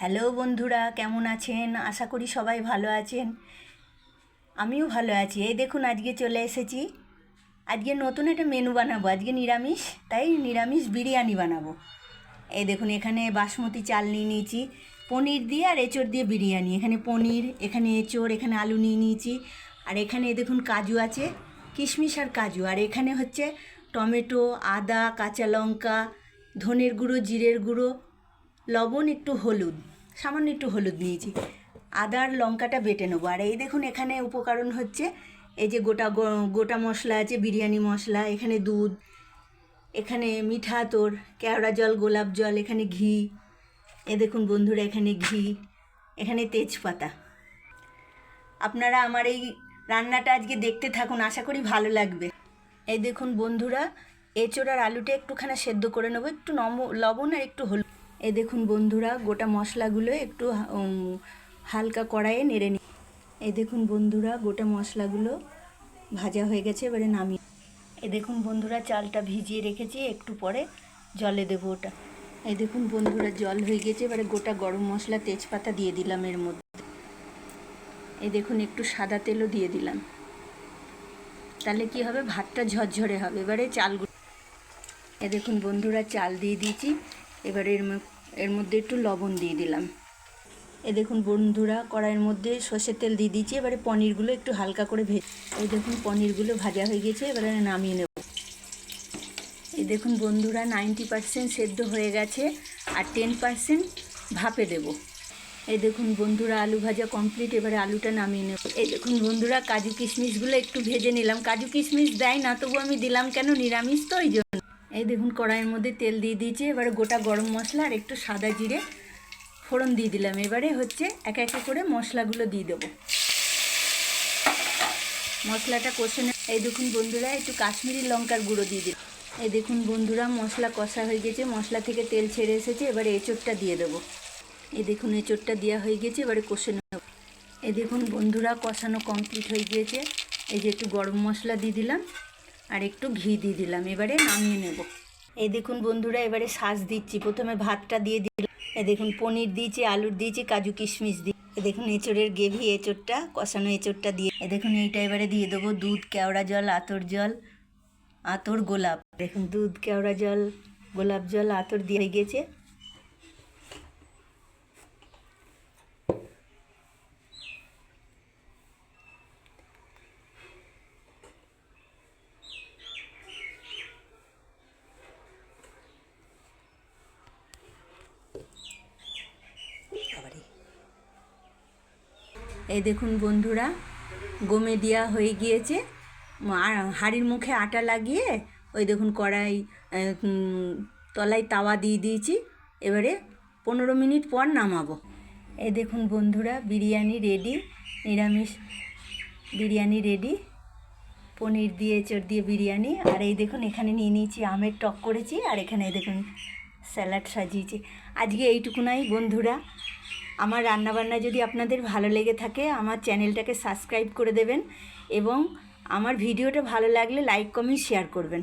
Hello বন্ধুরা, কেমন আছেন? আশা করি সবাই ভালো আছেন। আমিও ভালো আছি। এই দেখুন, আজকে চলে এসেছি। আজকে নতুন একটা মেনু বানাবো। আজকে নিরামিষ, তাই নিরামিষ বিরিয়ানি বানাবো। এই দেখুন, এখানে বাসমতি চাল নিয়ে নিয়েছি, পনির দিয়ে আর এঁচোড় দিয়ে বিরিয়ানি। এখানে পনির, এখানে এঁচোড়, এখানে আলু নিয়ে নিয়েছি। আর এখানে দেখুন কাজু আছে, কিশমিশ আর কাজু। আর এখানে হচ্ছে টমেটো, আদা, কাঁচা লঙ্কা, ধনের গুঁড়ো, জিরের গুঁড়ো, লবণ, একটু হলুদ, সামান্য একটু হলুদ নিয়েছি। আদা আর লঙ্কাটা বেটে নেবো। আর এই দেখুন, এখানে উপকরণ হচ্ছে এই যে গোটা মশলা আছে, বিরিয়ানি মশলা, এখানে দুধ, এখানে মিঠা আতর, কেওড়া জল, গোলাপ জল, এখানে ঘি। এ দেখুন বন্ধুরা, এখানে ঘি, এখানে তেজপাতা। আপনারা আমার এই রান্নাটা আজকে দেখতে থাকুন, আশা করি ভালো লাগবে। এই দেখুন বন্ধুরা, এঁচোড় আর আলুটা একটুখানি সেদ্ধ করে নেবো, একটু লবণ আর একটু হলুদ। এই দেখুন বন্ধুরা, গোটা মশলাগুলো একটু হালকা কড়াইয়ে নেড়ে নিই। এই দেখুন বন্ধুরা, গোটা মশলাগুলো ভাজা হয়ে গেছে, এবারে নামিয়ে। এই দেখুন বন্ধুরা, চালটা ভিজিয়ে রেখেছি, একটু পরে জলে দেবো ওটা। এই দেখুন বন্ধুরা, জল হয়ে গেছে, এবারে গোটা গরম মশলা, তেজপাতা দিয়ে দিলাম এর মধ্যে। এই দেখুন, একটু সাদা তেলও দিয়ে দিলাম, তাহলে কি হবে, ভাতটা ঝরঝরে হবে। এবারে চালগুলো, এই দেখুন বন্ধুরা, চাল দিয়ে দিয়েছি। এবারে এর মধ্যে একটু লবণ দিয়ে দিলাম। এই দেখুন বন্ধুরা, কড়াইয়ের মধ্যে সর্ষের তেল দিয়ে দিয়েছি। এবারে পনিরগুলো একটু হালকা করে ভেজে, এই দেখুন পনিরগুলো ভাজা হয়ে গেছে, এবারে নামিয়ে নেব। এই দেখুন বন্ধুরা, 90% সেদ্ধ হয়ে গেছে, আর 10% ভাপে দেব। এই দেখুন বন্ধুরা, আলু ভাজা কমপ্লিট, এবারে আলুটা নামিয়ে নেব। এই দেখুন বন্ধুরা, কাজু কিশমিশগুলো একটু ভেজে নিলাম। কাজু কিশমিশ দেয় না, তবু আমি দিলাম, কেন, নিরামিষ তো, ওই জন্য। এই দেখুন কড়াইয়ের মধ্যে তেল দিয়ে দিয়েছি, এবারে গোটা গরম মশলা আর একটু সাদা জিরে ফোড়ন দিয়ে দিলাম। এবারে হচ্ছে একে একে করে মশলাগুলো দিয়ে দেবো, মশলাটা কষে নেব। এই দেখুন বন্ধুরা, একটু কাশ্মীরি লঙ্কার গুঁড়ো দিয়ে দিলাম। এই দেখুন বন্ধুরা, মশলা কষা হয়ে গেছে, মশলা থেকে তেল ছেড়ে এসেছে, এবারে এঁচোড়টা দিয়ে দেবো। এই দেখুন এঁচোড়টা দেওয়া হয়ে গেছে, এবারে কষে নেব। এই দেখুন বন্ধুরা, কষানো কমপ্লিট হয়ে গিয়েছে। এই যে একটু গরম মশলা দিয়ে দিলাম আর একটু ঘি দিয়ে দিলাম, এবারে নামিয়ে নেব। এই দেখুন বন্ধুরা, এবারে শাঁস দিচ্ছি। প্রথমে ভাতটা দিয়ে দিলাম। এই দেখুন পনির দিয়েছি, আলুর দিয়েছি, কাজু কিশমিশ দিই। এই দেখুন এঁচোড়ের গ্রেভি, এঁচোড়টা কষানো, এঁচোড়টা দিয়ে, এই দেখুন এইটা এবারে দিয়ে দেবো দুধ, কেওড়া জল, আতর, গোলাপ। দেখুন দুধ, কেওড়া জল, গোলাপ জল, আতর দিয়ে হয়ে গেছে। এই দেখুন বন্ধুরা, গমে দেওয়া হয়ে গিয়েছে। হাঁড়ির মুখে আটা লাগিয়ে, ওই দেখুন কড়াই, তলায় তাওয়া দিয়ে দিয়েছি। এবারে 15 মিনিট পর নামাবো। এই দেখুন বন্ধুরা, বিরিয়ানি রেডি, নিরামিষ বিরিয়ানি রেডি, পনির দিয়ে এঁচোড় দিয়ে বিরিয়ানি। আর এই দেখুন, এখানে নিয়ে নিয়েছি আমের টক করেছি, আর এখানে দেখুন স্যালাড সাজিয়েছি। আজকে এইটুকুনাই বন্ধুরা। আমার রান্নাবান্না যদি আপনাদের ভালো লেগে থাকে, আমার চ্যানেলটাকে সাবস্ক্রাইব করে দেবেন, এবং আমার ভিডিওটা ভালো লাগলে লাইক, কমেন্ট, শেয়ার করবেন।